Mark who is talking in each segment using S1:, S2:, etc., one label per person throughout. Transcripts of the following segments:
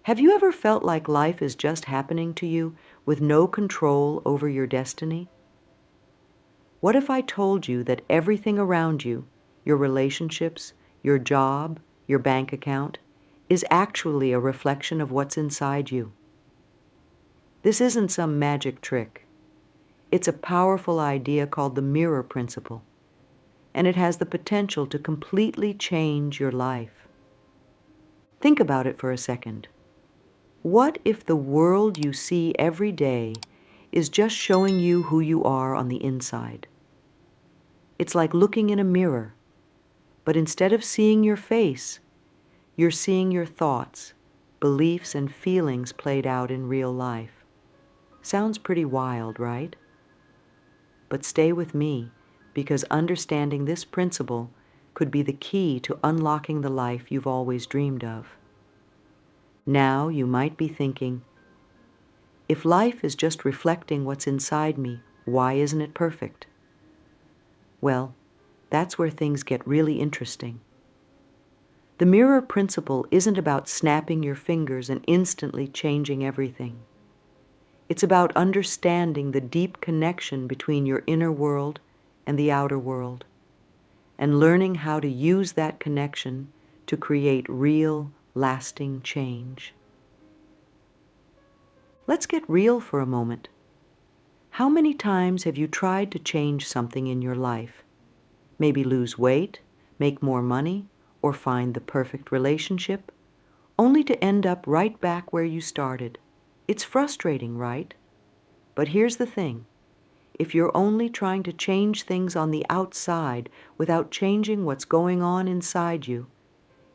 S1: Have you ever felt like life is just happening to you with no control over your destiny? What if I told you that everything around you, your relationships, your job, your bank account, is actually a reflection of what's inside you? This isn't some magic trick. It's a powerful idea called the mirror principle, and it has the potential to completely change your life. Think about it for a second. What if the world you see every day is just showing you who you are on the inside? It's like looking in a mirror, but instead of seeing your face, you're seeing your thoughts, beliefs, and feelings played out in real life. Sounds pretty wild, right? But stay with me, because understanding this principle could be the key to unlocking the life you've always dreamed of. Now you might be thinking, if life is just reflecting what's inside me, why isn't it perfect? Well, that's where things get really interesting. The mirror principle isn't about snapping your fingers and instantly changing everything. It's about understanding the deep connection between your inner world and the outer world, and learning how to use that connection to create real, lasting change. Let's get real for a moment. How many times have you tried to change something in your life? Maybe lose weight, make more money, or find the perfect relationship, only to end up right back where you started. It's frustrating, right? But here's the thing. If you're only trying to change things on the outside without changing what's going on inside you,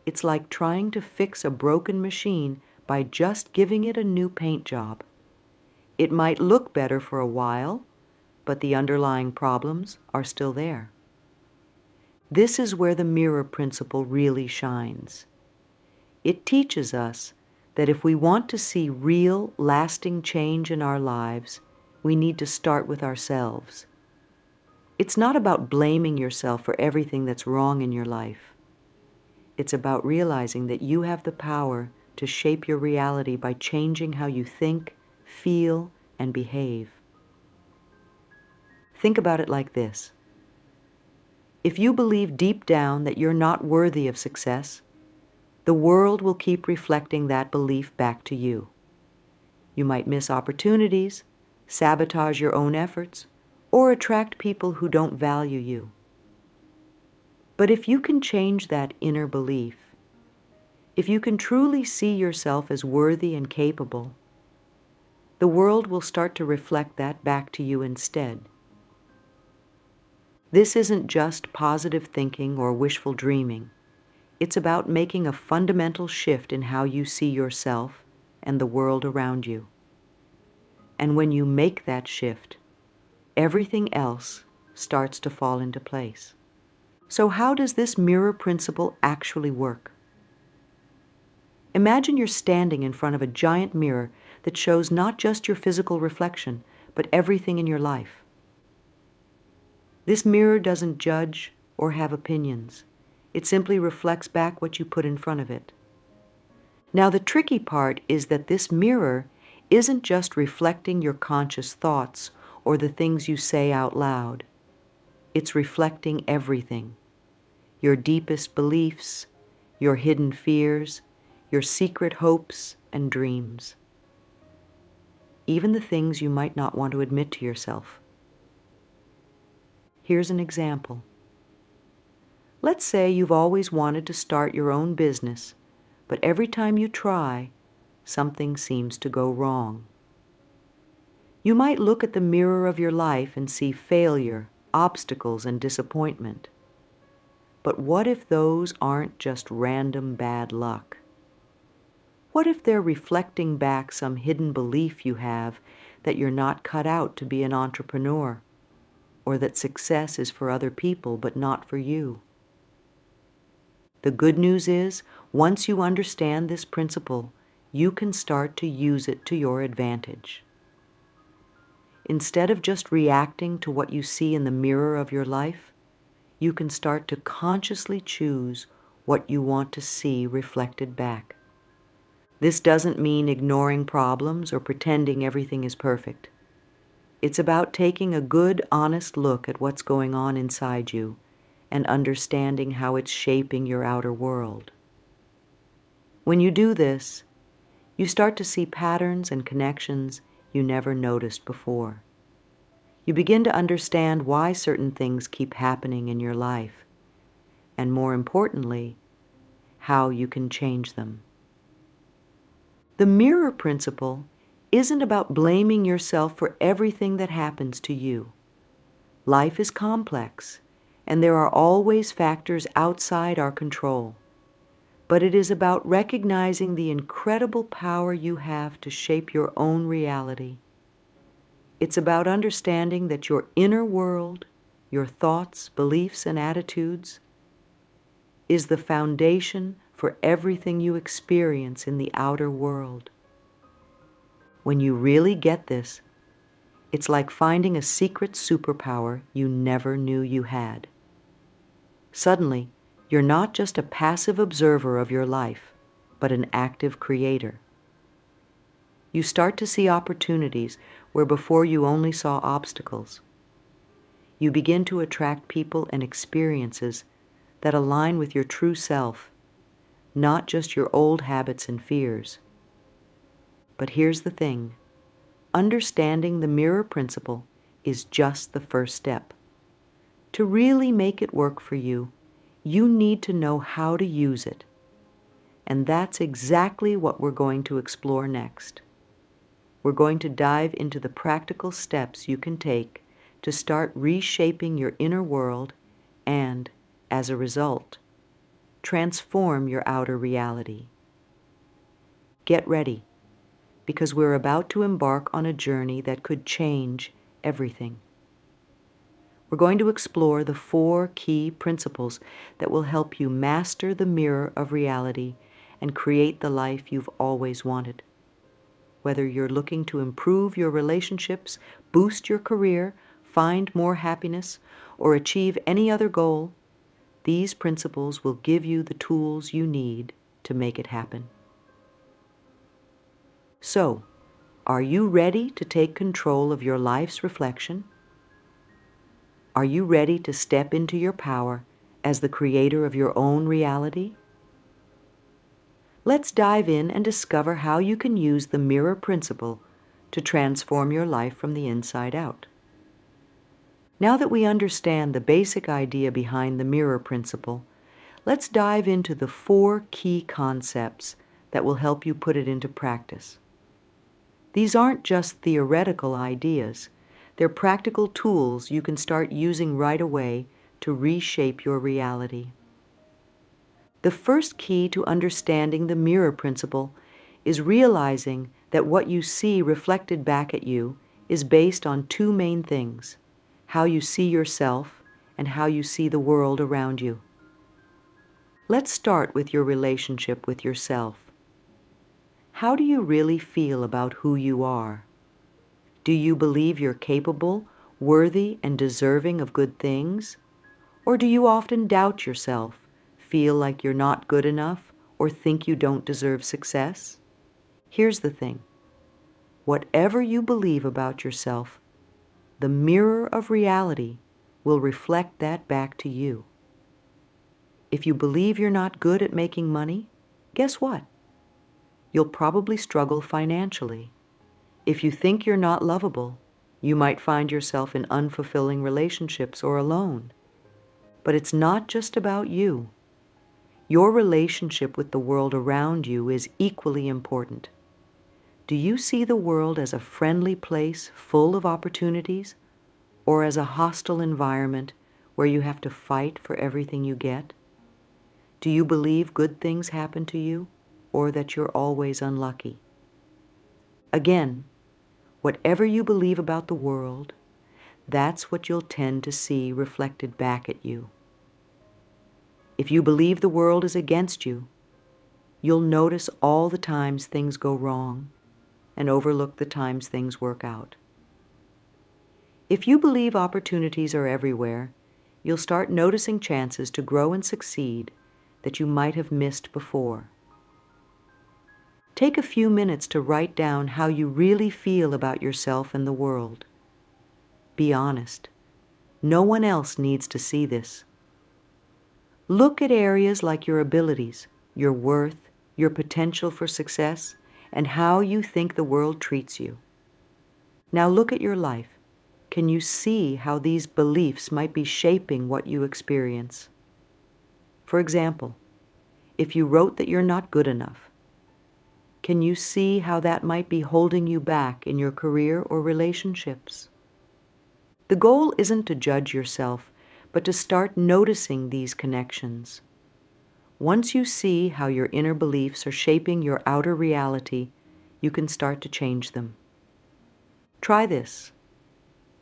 S1: it's like trying to fix a broken machine by just giving it a new paint job. It might look better for a while, but the underlying problems are still there. This is where the mirror principle really shines. It teaches us that if we want to see real, lasting change in our lives, we need to start with ourselves. It's not about blaming yourself for everything that's wrong in your life. It's about realizing that you have the power to shape your reality by changing how you think, feel, and behave. Think about it like this. If you believe deep down that you're not worthy of success, the world will keep reflecting that belief back to you. You might miss opportunities, sabotage your own efforts, or attract people who don't value you. But if you can change that inner belief, if you can truly see yourself as worthy and capable, the world will start to reflect that back to you instead. This isn't just positive thinking or wishful dreaming. It's about making a fundamental shift in how you see yourself and the world around you. And when you make that shift, everything else starts to fall into place. So how does this mirror principle actually work? Imagine you're standing in front of a giant mirror that shows not just your physical reflection, but everything in your life. This mirror doesn't judge or have opinions. It simply reflects back what you put in front of it. Now, the tricky part is that this mirror isn't just reflecting your conscious thoughts or the things you say out loud. It's reflecting everything. Your deepest beliefs, your hidden fears, your secret hopes and dreams. Even the things you might not want to admit to yourself. Here's an example. Let's say you've always wanted to start your own business, but every time you try, something seems to go wrong. You might look at the mirror of your life and see failure, obstacles, and disappointment. But what if those aren't just random bad luck? What if they're reflecting back some hidden belief you have that you're not cut out to be an entrepreneur, or that success is for other people but not for you? The good news is, once you understand this principle, you can start to use it to your advantage. Instead of just reacting to what you see in the mirror of your life, you can start to consciously choose what you want to see reflected back. This doesn't mean ignoring problems or pretending everything is perfect. It's about taking a good, honest look at what's going on inside you and understanding how it's shaping your outer world. When you do this, you start to see patterns and connections you never noticed before. You begin to understand why certain things keep happening in your life, and more importantly, how you can change them. The mirror principle isn't about blaming yourself for everything that happens to you. Life is complex, and there are always factors outside our control. But it is about recognizing the incredible power you have to shape your own reality. It's about understanding that your inner world, your thoughts, beliefs, and attitudes, is the foundation for everything you experience in the outer world. When you really get this, it's like finding a secret superpower you never knew you had. Suddenly, you're not just a passive observer of your life, but an active creator. You start to see opportunities where before you only saw obstacles. You begin to attract people and experiences that align with your true self, not just your old habits and fears. But here's the thing. Understanding the mirror principle is just the first step. To really make it work for you, you need to know how to use it. And that's exactly what we're going to explore next. We're going to dive into the practical steps you can take to start reshaping your inner world and, as a result, transform your outer reality. Get ready, because we're about to embark on a journey that could change everything. We're going to explore the 4 key principles that will help you master the mirror of reality and create the life you've always wanted. Whether you're looking to improve your relationships, boost your career, find more happiness, or achieve any other goal, these principles will give you the tools you need to make it happen. So, are you ready to take control of your life's reflection? Are you ready to step into your power as the creator of your own reality? Let's dive in and discover how you can use the mirror principle to transform your life from the inside out. Now that we understand the basic idea behind the mirror principle, let's dive into the 4 key concepts that will help you put it into practice. These aren't just theoretical ideas. They're practical tools you can start using right away to reshape your reality. The first key to understanding the mirror principle is realizing that what you see reflected back at you is based on 2 main things: how you see yourself and how you see the world around you. Let's start with your relationship with yourself. How do you really feel about who you are? Do you believe you're capable, worthy, and deserving of good things? Or do you often doubt yourself, feel like you're not good enough, or think you don't deserve success? Here's the thing. Whatever you believe about yourself, the mirror of reality will reflect that back to you. If you believe you're not good at making money, guess what? You'll probably struggle financially. If you think you're not lovable, you might find yourself in unfulfilling relationships or alone. But it's not just about you. Your relationship with the world around you is equally important. Do you see the world as a friendly place full of opportunities, or as a hostile environment where you have to fight for everything you get? Do you believe good things happen to you, or that you're always unlucky? Again, whatever you believe about the world, that's what you'll tend to see reflected back at you. If you believe the world is against you, you'll notice all the times things go wrong and overlook the times things work out. If you believe opportunities are everywhere, you'll start noticing chances to grow and succeed that you might have missed before. Take a few minutes to write down how you really feel about yourself and the world. Be honest. No one else needs to see this. Look at areas like your abilities, your worth, your potential for success, and how you think the world treats you. Now look at your life. Can you see how these beliefs might be shaping what you experience? For example, if you wrote that you're not good enough, can you see how that might be holding you back in your career or relationships? The goal isn't to judge yourself, but to start noticing these connections. Once you see how your inner beliefs are shaping your outer reality, you can start to change them. Try this.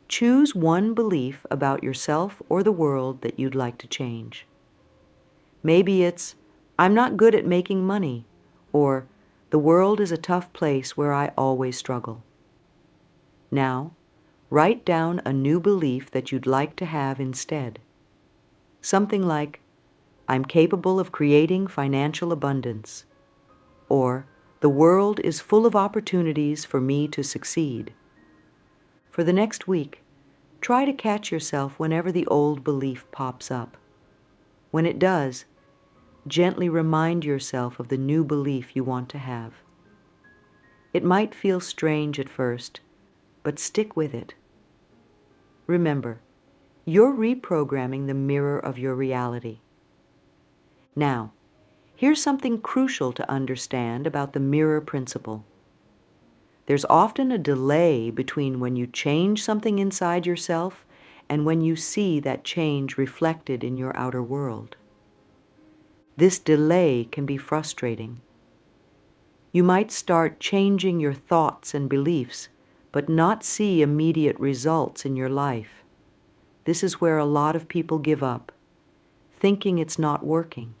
S1: Choose one belief about yourself or the world that you'd like to change. Maybe it's, "I'm not good at making money," or "The world is a tough place where I always struggle." Now, write down a new belief that you'd like to have instead. Something like, "I'm capable of creating financial abundance," or "The world is full of opportunities for me to succeed." For the next week, try to catch yourself whenever the old belief pops up. When it does, gently remind yourself of the new belief you want to have. It might feel strange at first, but stick with it. Remember, you're reprogramming the mirror of your reality. Now, here's something crucial to understand about the mirror principle. There's often a delay between when you change something inside yourself and when you see that change reflected in your outer world. This delay can be frustrating. You might start changing your thoughts and beliefs, but not see immediate results in your life. This is where a lot of people give up, thinking it's not working.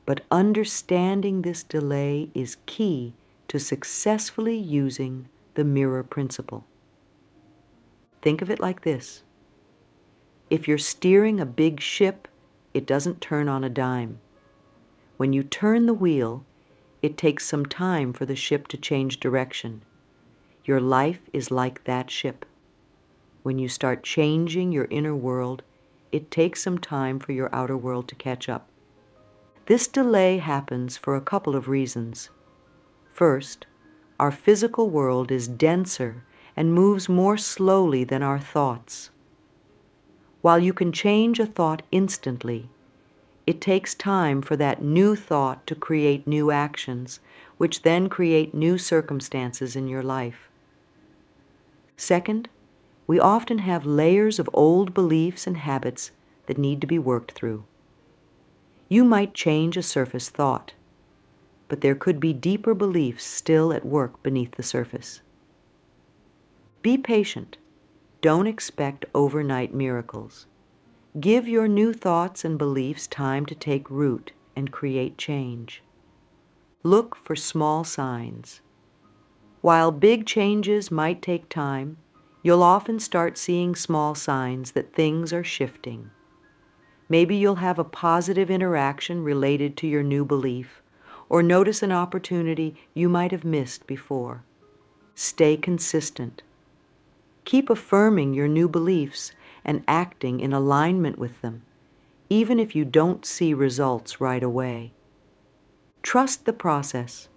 S1: But understanding this delay is key to successfully using the mirror principle. Think of it like this. If you're steering a big ship, it doesn't turn on a dime. When you turn the wheel, it takes some time for the ship to change direction. Your life is like that ship. When you start changing your inner world, it takes some time for your outer world to catch up. This delay happens for a couple of reasons. First, our physical world is denser and moves more slowly than our thoughts. While you can change a thought instantly, it takes time for that new thought to create new actions, which then create new circumstances in your life. Second, we often have layers of old beliefs and habits that need to be worked through. You might change a surface thought, but there could be deeper beliefs still at work beneath the surface. Be patient. Don't expect overnight miracles. Give your new thoughts and beliefs time to take root and create change. Look for small signs. While big changes might take time, you'll often start seeing small signs that things are shifting. Maybe you'll have a positive interaction related to your new belief, or notice an opportunity you might have missed before. Stay consistent. Keep affirming your new beliefs and acting in alignment with them, even if you don't see results right away. Trust the process.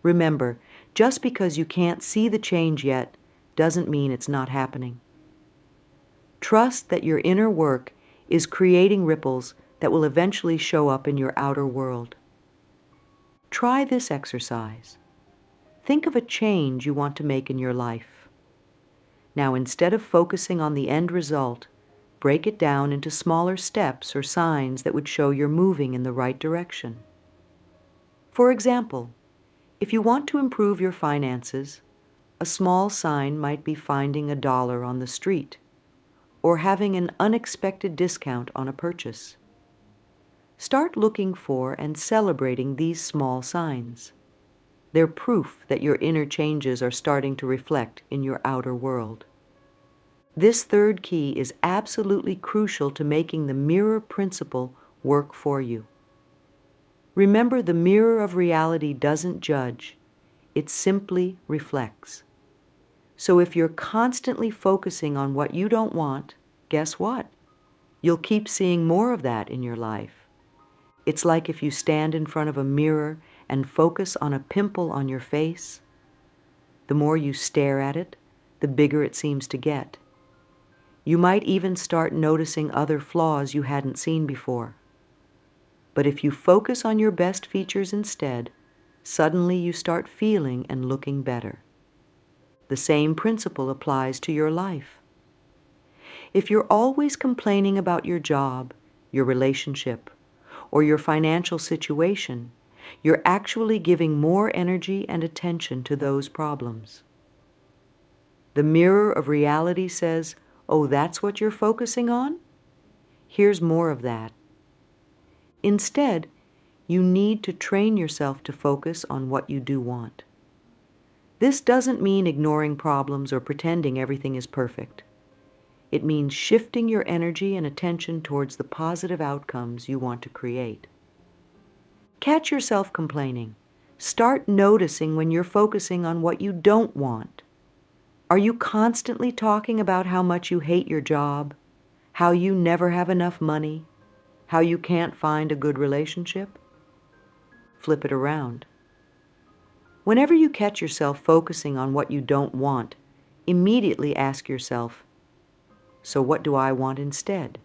S1: Remember, just because you can't see the change yet doesn't mean it's not happening. Trust that your inner work is creating ripples that will eventually show up in your outer world. Try this exercise. Think of a change you want to make in your life. Now, instead of focusing on the end result, break it down into smaller steps or signs that would show you're moving in the right direction. For example, if you want to improve your finances, a small sign might be finding $1 on the street, or having an unexpected discount on a purchase. Start looking for and celebrating these small signs. They're proof that your inner changes are starting to reflect in your outer world. This third key is absolutely crucial to making the mirror principle work for you. Remember, the mirror of reality doesn't judge, it simply reflects. So if you're constantly focusing on what you don't want, guess what? You'll keep seeing more of that in your life. It's like if you stand in front of a mirror and focus on a pimple on your face. The more you stare at it, the bigger it seems to get. You might even start noticing other flaws you hadn't seen before. But if you focus on your best features instead, suddenly you start feeling and looking better. The same principle applies to your life. If you're always complaining about your job, your relationship, or your financial situation, you're actually giving more energy and attention to those problems. The mirror of reality says, "Oh, that's what you're focusing on? Here's more of that." Instead, you need to train yourself to focus on what you do want. This doesn't mean ignoring problems or pretending everything is perfect. It means shifting your energy and attention towards the positive outcomes you want to create. Catch yourself complaining. Start noticing when you're focusing on what you don't want. Are you constantly talking about how much you hate your job, how you never have enough money, how you can't find a good relationship? Flip it around. Whenever you catch yourself focusing on what you don't want, immediately ask yourself, so what do I want instead?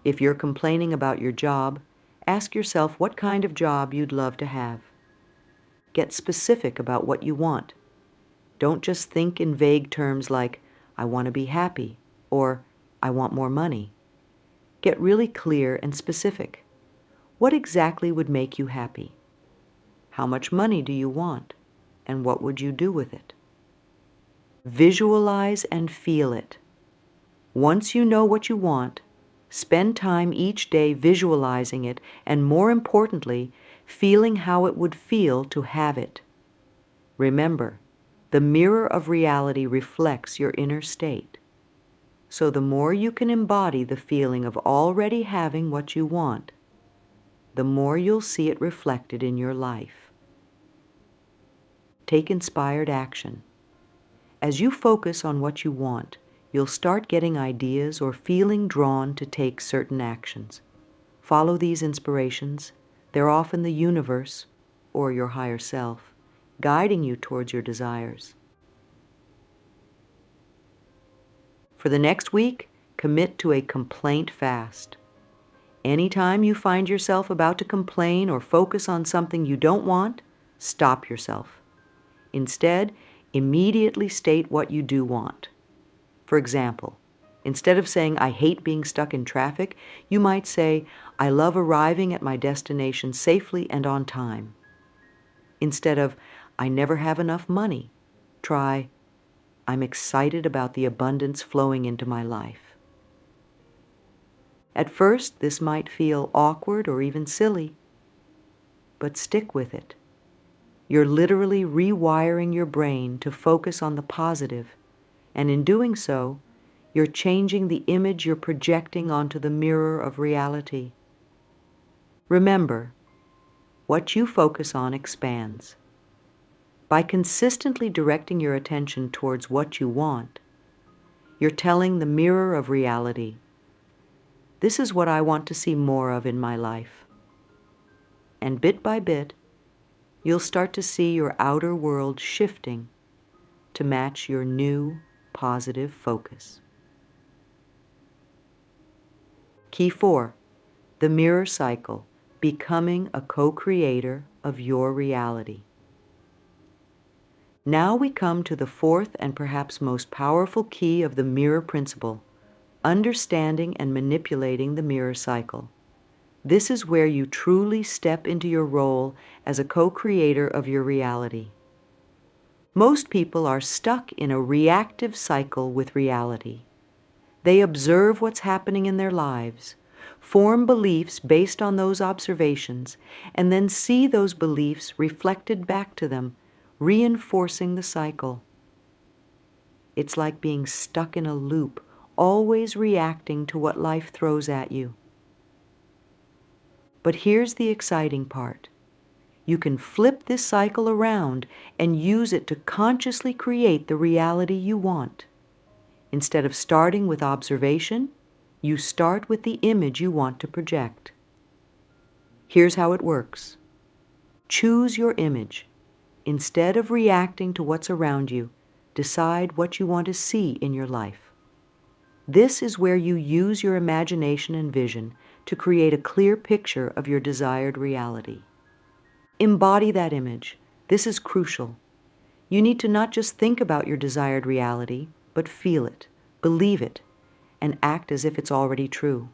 S1: If you're complaining about your job, ask yourself what kind of job you'd love to have. Get specific about what you want. Don't just think in vague terms like, "I want to be happy," or "I want more money." Get really clear and specific. What exactly would make you happy? How much money do you want? And what would you do with it? Visualize and feel it. Once you know what you want, spend time each day visualizing it and, more importantly, feeling how it would feel to have it. Remember, the mirror of reality reflects your inner state. So the more you can embody the feeling of already having what you want, the more you'll see it reflected in your life. Take inspired action. As you focus on what you want, you'll start getting ideas or feeling drawn to take certain actions. Follow these inspirations. They're often the universe, or your higher self, guiding you towards your desires. For the next week, commit to a complaint fast. Anytime you find yourself about to complain or focus on something you don't want, stop yourself. Instead, immediately state what you do want. For example, instead of saying, "I hate being stuck in traffic," you might say, "I love arriving at my destination safely and on time." Instead of, "I never have enough money," try, "I'm excited about the abundance flowing into my life." At first, this might feel awkward or even silly, but stick with it. You're literally rewiring your brain to focus on the positive, and in doing so, you're changing the image you're projecting onto the mirror of reality. Remember, what you focus on expands. By consistently directing your attention towards what you want, you're telling the mirror of reality, "This is what I want to see more of in my life." And bit by bit, you'll start to see your outer world shifting to match your new positive focus. Key 4, the mirror cycle, becoming a co-creator of your reality. Now we come to the fourth and perhaps most powerful key of the mirror principle, understanding and manipulating the mirror cycle. This is where you truly step into your role as a co-creator of your reality. Most people are stuck in a reactive cycle with reality. They observe what's happening in their lives, form beliefs based on those observations, and then see those beliefs reflected back to them, reinforcing the cycle. It's like being stuck in a loop, always reacting to what life throws at you. But here's the exciting part. You can flip this cycle around and use it to consciously create the reality you want. Instead of starting with observation, you start with the image you want to project. Here's how it works. Choose your image. Instead of reacting to what's around you, decide what you want to see in your life. This is where you use your imagination and vision to create a clear picture of your desired reality. Embody that image. This is crucial. You need to not just think about your desired reality, but feel it, believe it, and act as if it's already true.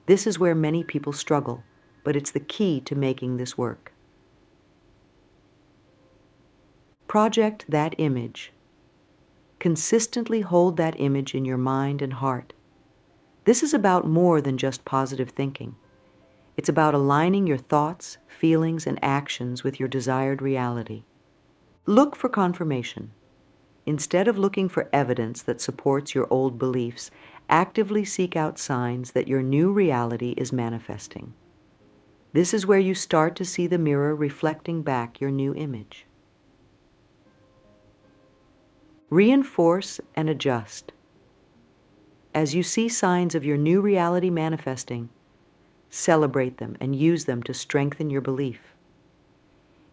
S1: This is where many people struggle, but it's the key to making this work. Project that image. Consistently hold that image in your mind and heart. This is about more than just positive thinking. It's about aligning your thoughts, feelings, and actions with your desired reality. Look for confirmation. Instead of looking for evidence that supports your old beliefs, actively seek out signs that your new reality is manifesting. This is where you start to see the mirror reflecting back your new image. Reinforce and adjust. As you see signs of your new reality manifesting, celebrate them and use them to strengthen your belief.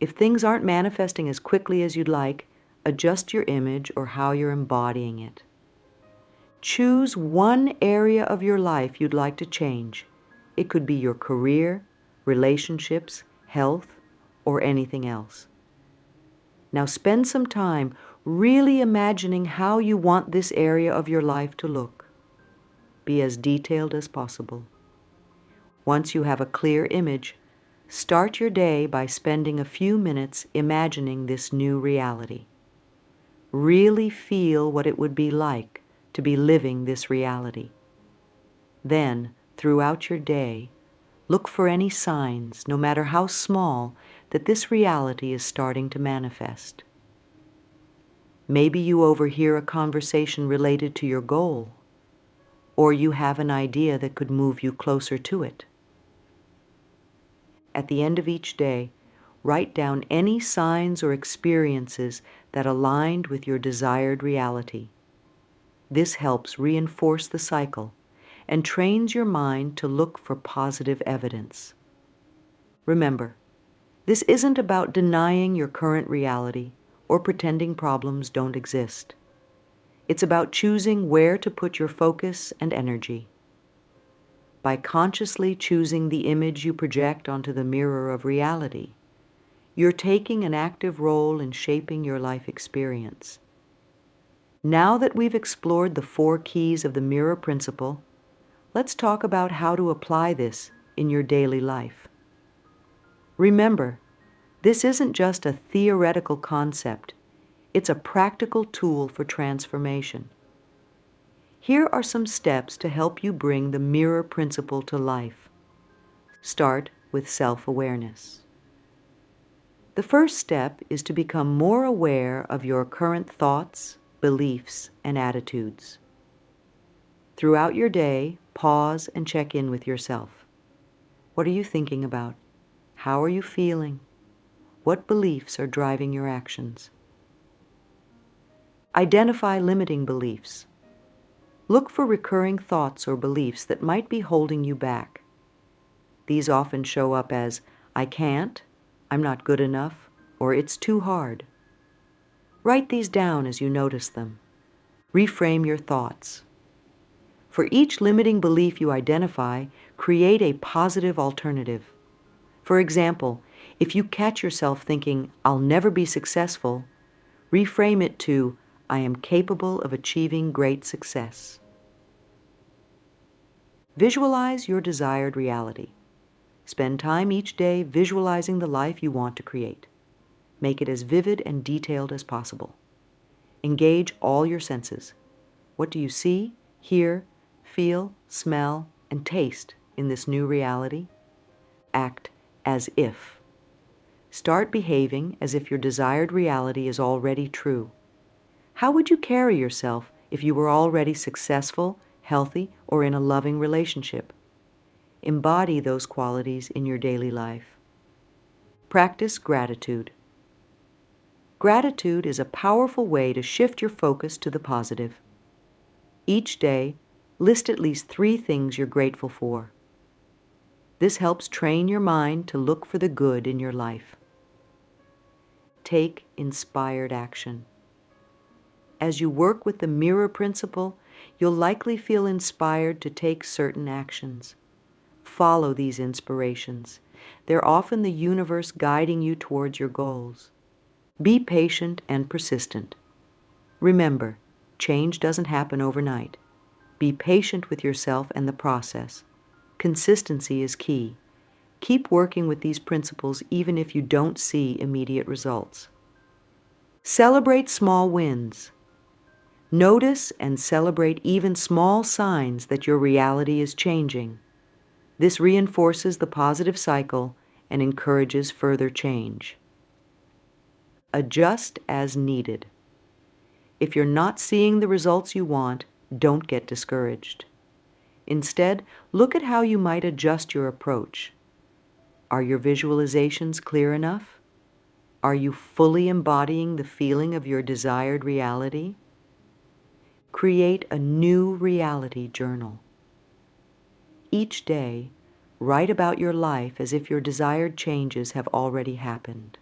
S1: If things aren't manifesting as quickly as you'd like, adjust your image or how you're embodying it. Choose one area of your life you'd like to change. It could be your career, relationships, health, or anything else. Now spend some time really imagining how you want this area of your life to look. Be as detailed as possible. Once you have a clear image, start your day by spending a few minutes imagining this new reality. Really feel what it would be like to be living this reality. Then, throughout your day, look for any signs, no matter how small, that this reality is starting to manifest. Maybe you overhear a conversation related to your goal, or you have an idea that could move you closer to it. At the end of each day, write down any signs or experiences that aligned with your desired reality. This helps reinforce the cycle and trains your mind to look for positive evidence. Remember, this isn't about denying your current reality or pretending problems don't exist. It's about choosing where to put your focus and energy. By consciously choosing the image you project onto the mirror of reality, you're taking an active role in shaping your life experience. Now that we've explored the 4 keys of the mirror principle, let's talk about how to apply this in your daily life. Remember, this isn't just a theoretical concept. It's a practical tool for transformation. Here are some steps to help you bring the mirror principle to life. Start with self-awareness. The first step is to become more aware of your current thoughts, beliefs, and attitudes. Throughout your day, pause and check in with yourself. What are you thinking about? How are you feeling? What beliefs are driving your actions? Identify limiting beliefs. Look for recurring thoughts or beliefs that might be holding you back. These often show up as, I can't, I'm not good enough, or it's too hard. Write these down as you notice them. Reframe your thoughts. For each limiting belief you identify, create a positive alternative. For example, if you catch yourself thinking, I'll never be successful, reframe it to, I am capable of achieving great success. Visualize your desired reality. Spend time each day visualizing the life you want to create. Make it as vivid and detailed as possible. Engage all your senses. What do you see, hear, feel, smell, and taste in this new reality? Act as if. Start behaving as if your desired reality is already true. How would you carry yourself if you were already successful, healthy, or in a loving relationship? embody those qualities in your daily life. Practice gratitude. Gratitude is a powerful way to shift your focus to the positive. Each day, list at least 3 things you're grateful for. This helps train your mind to look for the good in your life. Take inspired action. As you work with the mirror principle, you'll likely feel inspired to take certain actions. Follow these inspirations. They're often the universe guiding you towards your goals. Be patient and persistent. Remember, change doesn't happen overnight. Be patient with yourself and the process. Consistency is key. Keep working with these principles even if you don't see immediate results. Celebrate small wins. Notice and celebrate even small signs that your reality is changing. This reinforces the positive cycle and encourages further change. Adjust as needed. If you're not seeing the results you want, don't get discouraged. Instead, look at how you might adjust your approach. Are your visualizations clear enough? Are you fully embodying the feeling of your desired reality? Create a new reality journal. Each day, write about your life as if your desired changes have already happened.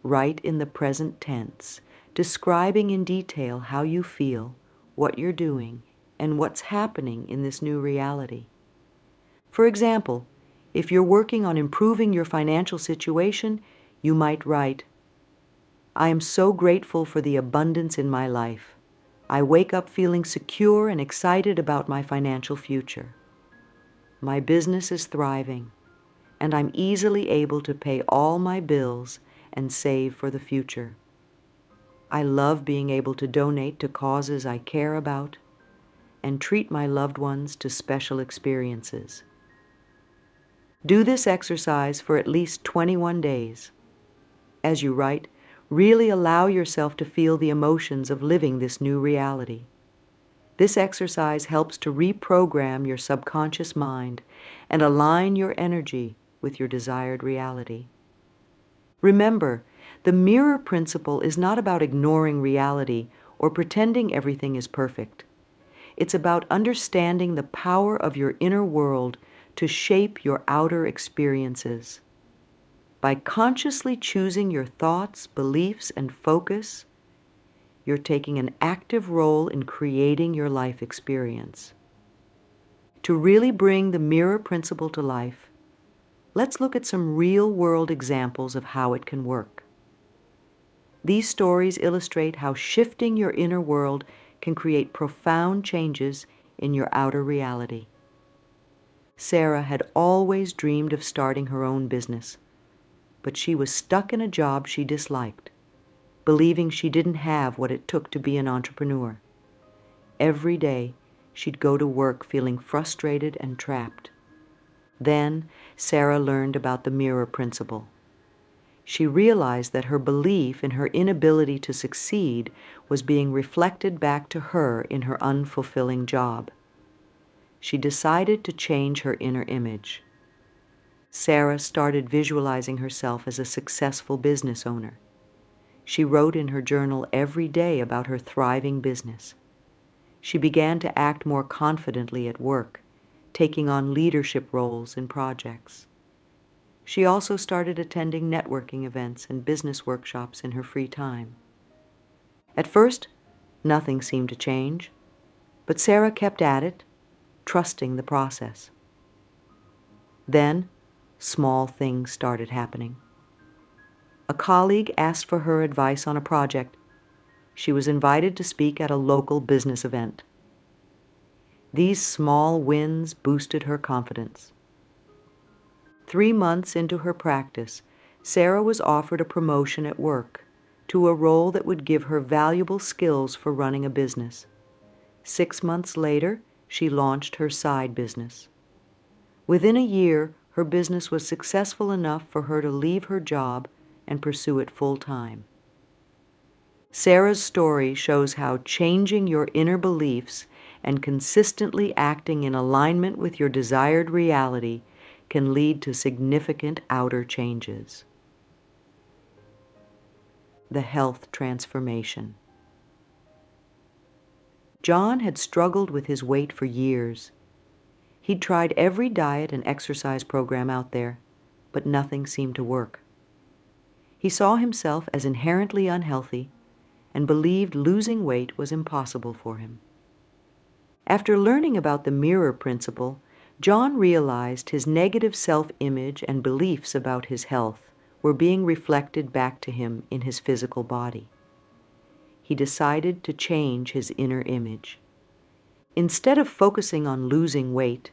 S1: Write in the present tense, describing in detail how you feel, what you're doing, and what's happening in this new reality. For example, if you're working on improving your financial situation, you might write, "I am so grateful for the abundance in my life. I wake up feeling secure and excited about my financial future. My business is thriving, and I'm easily able to pay all my bills and save for the future. I love being able to donate to causes I care about and treat my loved ones to special experiences." Do this exercise for at least 21 days. As you write, really allow yourself to feel the emotions of living this new reality. This exercise helps to reprogram your subconscious mind and align your energy with your desired reality. Remember, the mirror principle is not about ignoring reality or pretending everything is perfect. It's about understanding the power of your inner world to shape your outer experiences. By consciously choosing your thoughts, beliefs, and focus, you're taking an active role in creating your life experience. To really bring the mirror principle to life, let's look at some real-world examples of how it can work. These stories illustrate how shifting your inner world can create profound changes in your outer reality. Sarah had always dreamed of starting her own business, but she was stuck in a job she disliked, believing she didn't have what it took to be an entrepreneur. Every day, she'd go to work feeling frustrated and trapped. Then, Sarah learned about the mirror principle. She realized that her belief in her inability to succeed was being reflected back to her in her unfulfilling job. She decided to change her inner image. Sarah started visualizing herself as a successful business owner. She wrote in her journal every day about her thriving business. She began to act more confidently at work, taking on leadership roles in projects. She also started attending networking events and business workshops in her free time. At first, nothing seemed to change, but Sarah kept at it, trusting the process. Then, small things started happening. A colleague asked for her advice on a project. She was invited to speak at a local business event. These small wins boosted her confidence. 3 months into her practice, Sarah was offered a promotion at work to a role that would give her valuable skills for running a business. 6 months later, she launched her side business. Within a year, her business was successful enough for her to leave her job and pursue it full-time. Sarah's story shows how changing your inner beliefs and consistently acting in alignment with your desired reality can lead to significant outer changes. The health transformation. John had struggled with his weight for years. He'd tried every diet and exercise program out there, but nothing seemed to work. He saw himself as inherently unhealthy and believed losing weight was impossible for him. After learning about the mirror principle, John realized his negative self-image and beliefs about his health were being reflected back to him in his physical body. He decided to change his inner image. Instead of focusing on losing weight,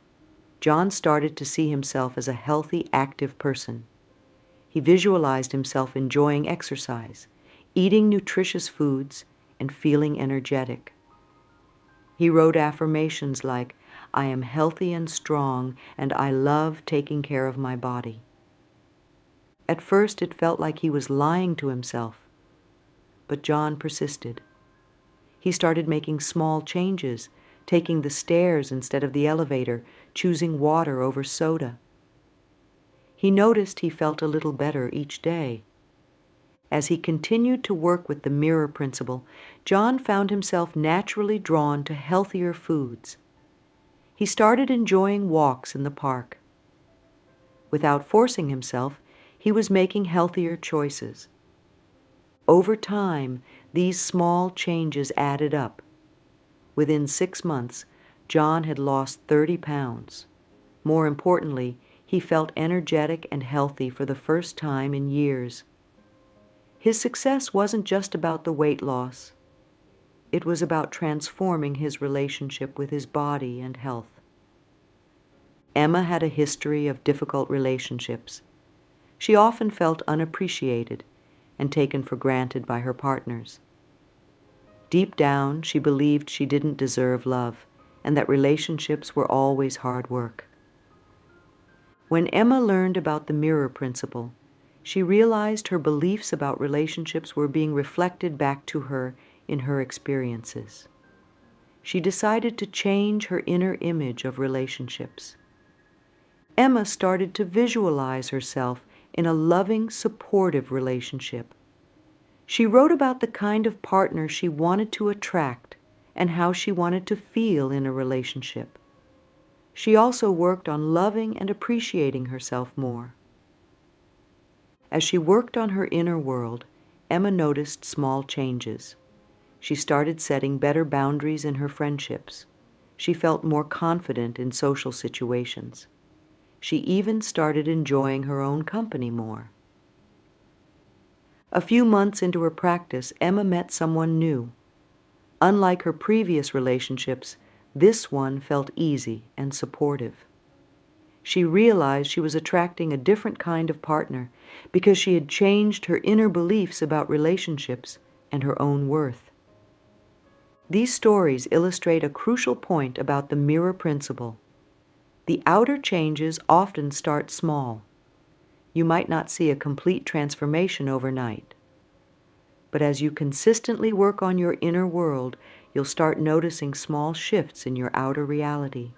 S1: John started to see himself as a healthy, active person. He visualized himself enjoying exercise, eating nutritious foods, and feeling energetic. He wrote affirmations like, "I am healthy and strong, and I love taking care of my body." At first it felt like he was lying to himself, but John persisted. He started making small changes, taking the stairs instead of the elevator, choosing water over soda. He noticed he felt a little better each day. As he continued to work with the mirror principle, John found himself naturally drawn to healthier foods. He started enjoying walks in the park. Without forcing himself, he was making healthier choices. Over time, these small changes added up. Within 6 months, John had lost 30 pounds. More importantly, he felt energetic and healthy for the first time in years. His success wasn't just about the weight loss. It was about transforming his relationship with his body and health. Emma had a history of difficult relationships. She often felt unappreciated and taken for granted by her partners. Deep down, she believed she didn't deserve love and that relationships were always hard work. When Emma learned about the mirror principle, she realized her beliefs about relationships were being reflected back to her in her experiences. She decided to change her inner image of relationships. Emma started to visualize herself in a loving, supportive relationship. She wrote about the kind of partner she wanted to attract and how she wanted to feel in a relationship. She also worked on loving and appreciating herself more. As she worked on her inner world, Emma noticed small changes. She started setting better boundaries in her friendships. She felt more confident in social situations. She even started enjoying her own company more. A few months into her practice, Emma met someone new. Unlike her previous relationships, this one felt easy and supportive. She realized she was attracting a different kind of partner because she had changed her inner beliefs about relationships and her own worth. These stories illustrate a crucial point about the mirror principle. The outer changes often start small. You might not see a complete transformation overnight. But as you consistently work on your inner world, you'll start noticing small shifts in your outer reality.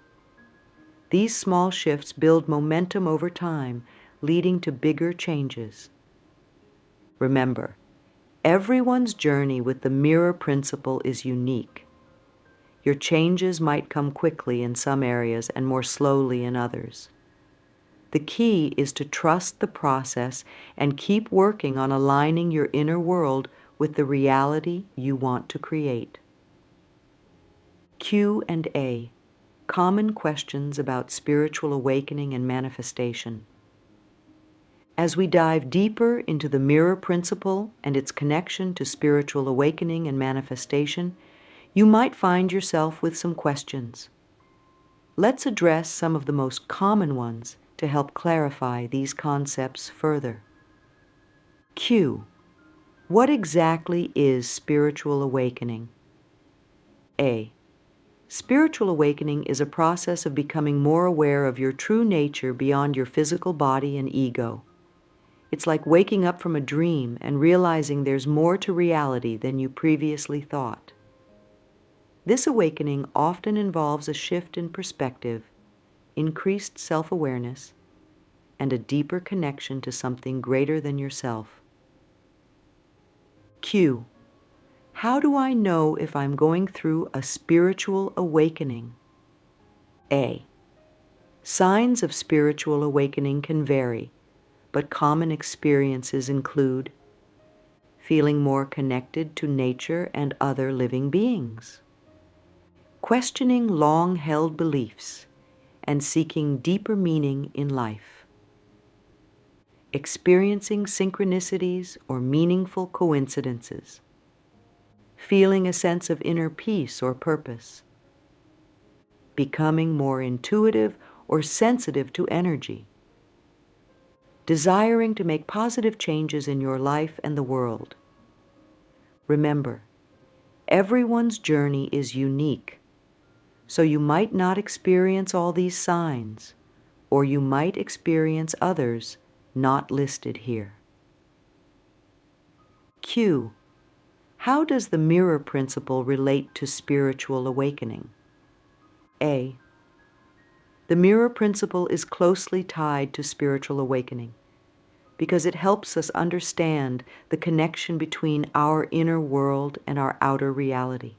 S1: These small shifts build momentum over time, leading to bigger changes. Remember, everyone's journey with the mirror principle is unique. Your changes might come quickly in some areas and more slowly in others. The key is to trust the process and keep working on aligning your inner world with the reality you want to create. Q&A, common questions about spiritual awakening and manifestation. As we dive deeper into the mirror principle and its connection to spiritual awakening and manifestation, you might find yourself with some questions. Let's address some of the most common ones to help clarify these concepts further. Q. What exactly is spiritual awakening? A. Spiritual awakening is a process of becoming more aware of your true nature beyond your physical body and ego. It's like waking up from a dream and realizing there's more to reality than you previously thought. This awakening often involves a shift in perspective, increased self-awareness, and a deeper connection to something greater than yourself. Q. How do I know if I'm going through a spiritual awakening? A. Signs of spiritual awakening can vary, but common experiences include feeling more connected to nature and other living beings, questioning long-held beliefs, and seeking deeper meaning in life, experiencing synchronicities or meaningful coincidences, feeling a sense of inner peace or purpose, becoming more intuitive or sensitive to energy, desiring to make positive changes in your life and the world. Remember, everyone's journey is unique, so you might not experience all these signs, or you might experience others not listed here. Q. How does the mirror principle relate to spiritual awakening? A. The mirror principle is closely tied to spiritual awakening because it helps us understand the connection between our inner world and our outer reality.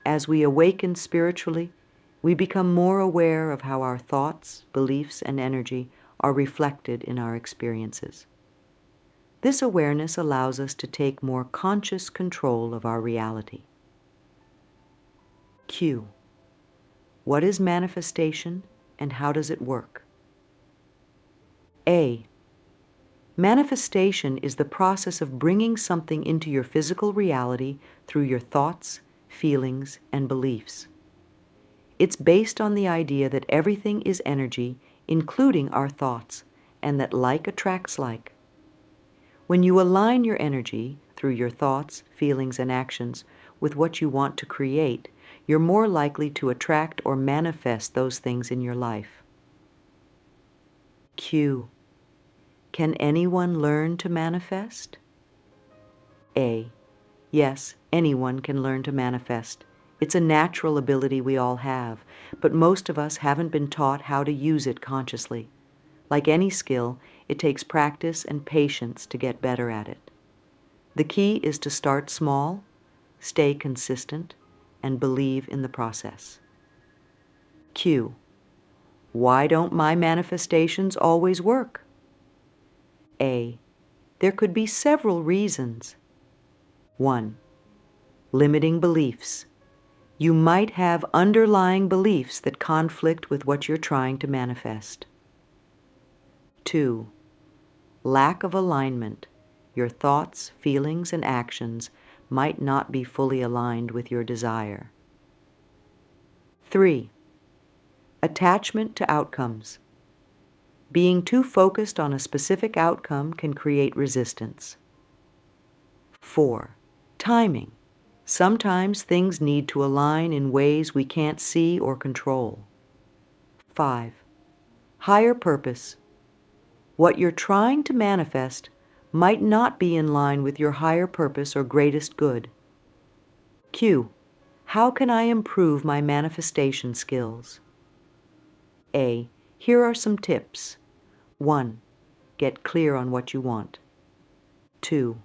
S1: As we awaken spiritually, we become more aware of how our thoughts, beliefs, and energy are reflected in our experiences. This awareness allows us to take more conscious control of our reality. Q. What is manifestation and how does it work? A. Manifestation is the process of bringing something into your physical reality through your thoughts, feelings, and beliefs. It's based on the idea that everything is energy, including our thoughts, and that like attracts like. When you align your energy, through your thoughts, feelings, and actions, with what you want to create, you're more likely to attract or manifest those things in your life. Q. Can anyone learn to manifest? A. Yes, anyone can learn to manifest. It's a natural ability we all have, but most of us haven't been taught how to use it consciously. Like any skill, it takes practice and patience to get better at it. The key is to start small, stay consistent, and believe in the process. Q. Why don't my manifestations always work? A. There could be several reasons. 1. Limiting beliefs. You might have underlying beliefs that conflict with what you're trying to manifest. 2. Lack of alignment. Your thoughts, feelings, and actions might not be fully aligned with your desire. 3. Attachment to outcomes. Being too focused on a specific outcome can create resistance. 4. Timing. Sometimes things need to align in ways we can't see or control. 5. Higher purpose. What you're trying to manifest might not be in line with your higher purpose or greatest good. Q. How can I improve my manifestation skills? A. Here are some tips. 1. Get clear on what you want. 2.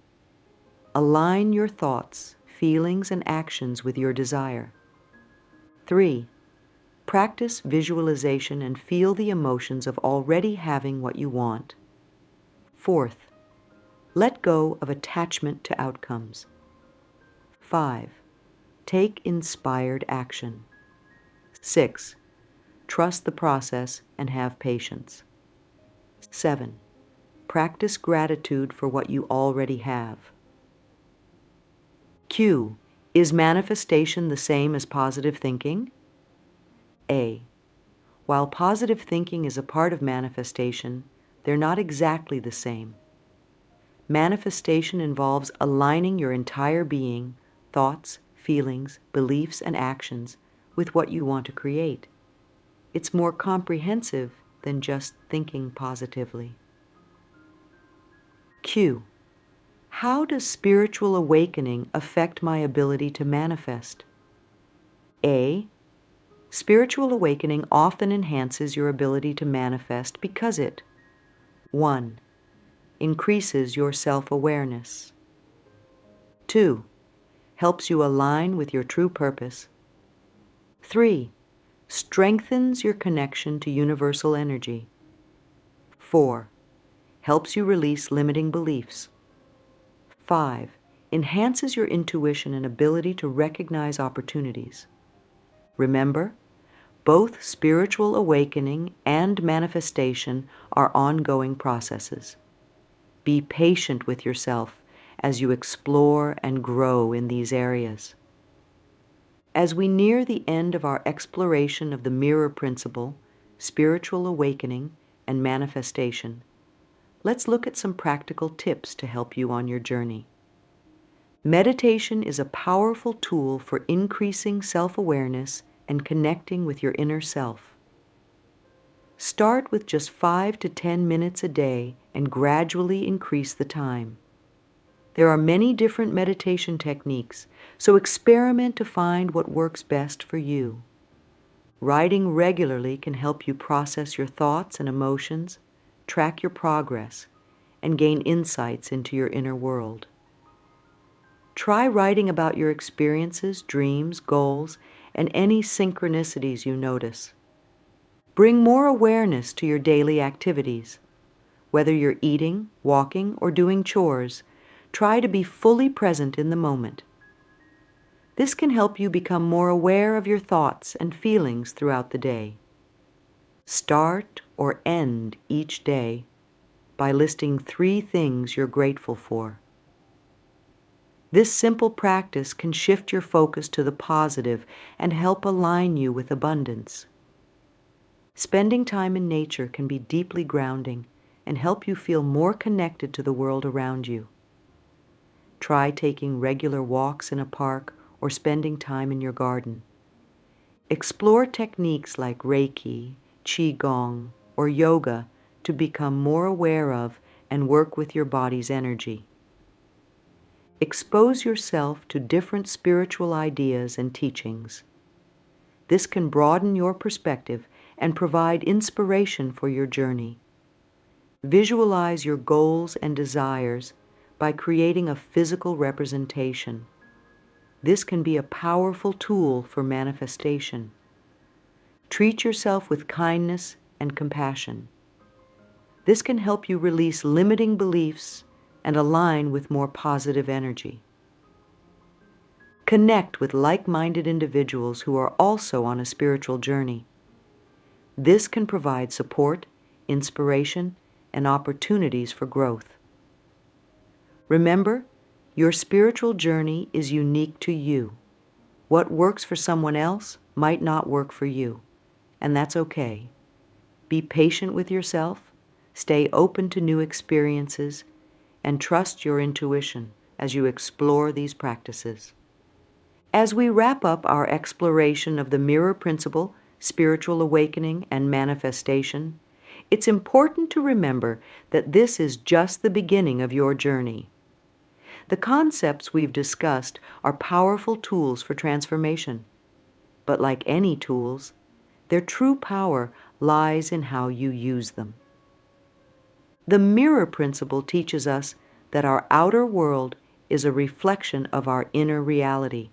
S1: Align your thoughts, feelings, and actions with your desire. 3. Practice visualization and feel the emotions of already having what you want. 4th, let go of attachment to outcomes. 5. Take inspired action. 6. Trust the process and have patience. 7. Practice gratitude for what you already have. Q. Is manifestation the same as positive thinking? A. While positive thinking is a part of manifestation, they're not exactly the same. Manifestation involves aligning your entire being, thoughts, feelings, beliefs, and actions with what you want to create. It's more comprehensive than just thinking positively. Q. How does spiritual awakening affect my ability to manifest? A. Spiritual awakening often enhances your ability to manifest because it 1. Increases your self-awareness. 2. Helps you align with your true purpose. 3. Strengthens your connection to universal energy. 4. Helps you release limiting beliefs. 5. Enhances your intuition and ability to recognize opportunities. Remember, both spiritual awakening and manifestation are ongoing processes. Be patient with yourself as you explore and grow in these areas. As we near the end of our exploration of the mirror principle, spiritual awakening, and manifestation, let's look at some practical tips to help you on your journey. Meditation is a powerful tool for increasing self-awareness and connecting with your inner self. Start with just 5 to 10 minutes a day and gradually increase the time. There are many different meditation techniques, so experiment to find what works best for you. Writing regularly can help you process your thoughts and emotions, track your progress, and gain insights into your inner world. Try writing about your experiences, dreams, goals, and any synchronicities you notice. Bring more awareness to your daily activities. Whether you're eating, walking, or doing chores, try to be fully present in the moment. This can help you become more aware of your thoughts and feelings throughout the day. Start or end each day by listing 3 things you're grateful for. This simple practice can shift your focus to the positive and help align you with abundance. Spending time in nature can be deeply grounding and help you feel more connected to the world around you. Try taking regular walks in a park or spending time in your garden. Explore techniques like Reiki, Qigong, or yoga to become more aware of and work with your body's energy. Expose yourself to different spiritual ideas and teachings. This can broaden your perspective and provide inspiration for your journey. Visualize your goals and desires by creating a physical representation. This can be a powerful tool for manifestation. Treat yourself with kindness and compassion. This can help you release limiting beliefs and align with more positive energy. Connect with like-minded individuals who are also on a spiritual journey. This can provide support, inspiration, and opportunities for growth. Remember, your spiritual journey is unique to you. What works for someone else might not work for you, and that's okay. Be patient with yourself, stay open to new experiences, and trust your intuition as you explore these practices. As we wrap up our exploration of the mirror principle, spiritual awakening, and manifestation, it's important to remember that this is just the beginning of your journey. The concepts we've discussed are powerful tools for transformation, but like any tools, their true power lies in how you use them. The mirror principle teaches us that our outer world is a reflection of our inner reality.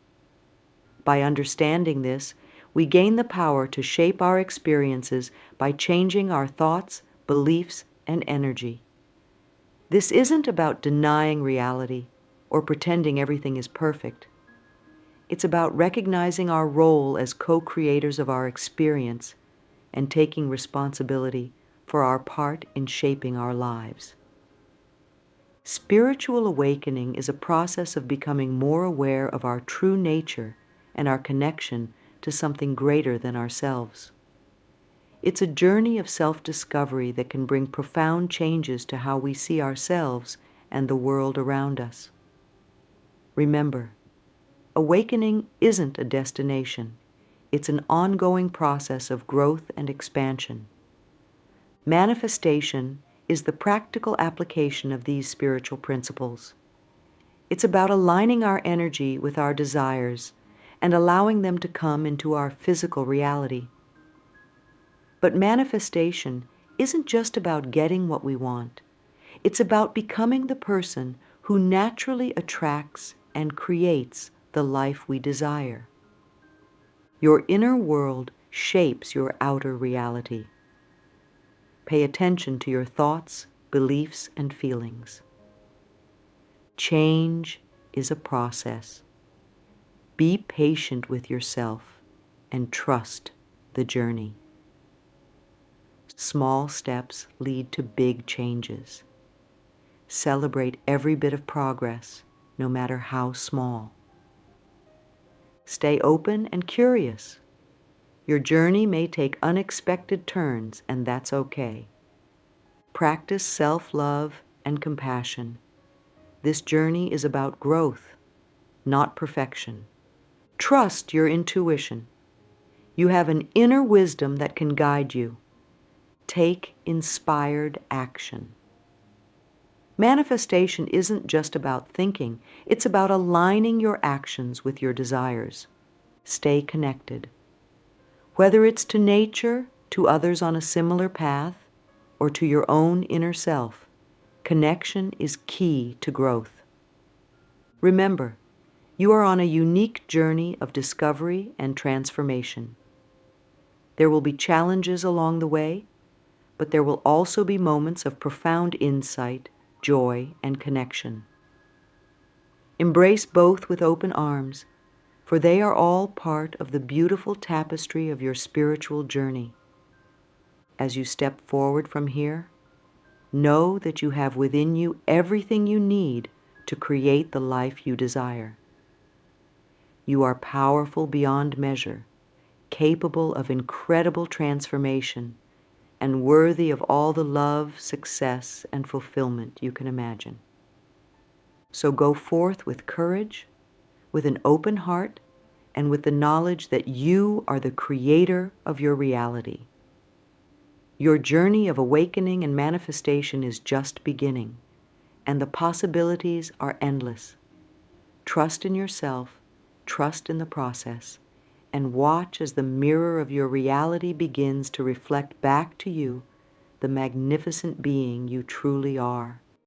S1: By understanding this, we gain the power to shape our experiences by changing our thoughts, beliefs, and energy. This isn't about denying reality or pretending everything is perfect. It's about recognizing our role as co-creators of our experience and taking responsibility for our part in shaping our lives. Spiritual awakening is a process of becoming more aware of our true nature and our connection to something greater than ourselves. It's a journey of self-discovery that can bring profound changes to how we see ourselves and the world around us. Remember, awakening isn't a destination. It's an ongoing process of growth and expansion. Manifestation is the practical application of these spiritual principles. It's about aligning our energy with our desires and allowing them to come into our physical reality. But manifestation isn't just about getting what we want. It's about becoming the person who naturally attracts and creates the life we desire. Your inner world shapes your outer reality. Pay attention to your thoughts, beliefs, and feelings. Change is a process. Be patient with yourself and trust the journey. Small steps lead to big changes. Celebrate every bit of progress, no matter how small. Stay open and curious. Your journey may take unexpected turns, and that's okay. Practice self-love and compassion. This journey is about growth, not perfection. Trust your intuition. You have an inner wisdom that can guide you. Take inspired action. Manifestation isn't just about thinking, it's about aligning your actions with your desires. Stay connected. Whether it's to nature, to others on a similar path, or to your own inner self, connection is key to growth. Remember, you are on a unique journey of discovery and transformation. There will be challenges along the way, but there will also be moments of profound insight, joy, and connection. Embrace both with open arms, for they are all part of the beautiful tapestry of your spiritual journey. As you step forward from here, know that you have within you everything you need to create the life you desire. You are powerful beyond measure, capable of incredible transformation, and worthy of all the love, success, and fulfillment you can imagine. So go forth with courage, with an open heart, and with the knowledge that you are the creator of your reality. Your journey of awakening and manifestation is just beginning, and the possibilities are endless. Trust in yourself, trust in the process, and watch as the mirror of your reality begins to reflect back to you the magnificent being you truly are.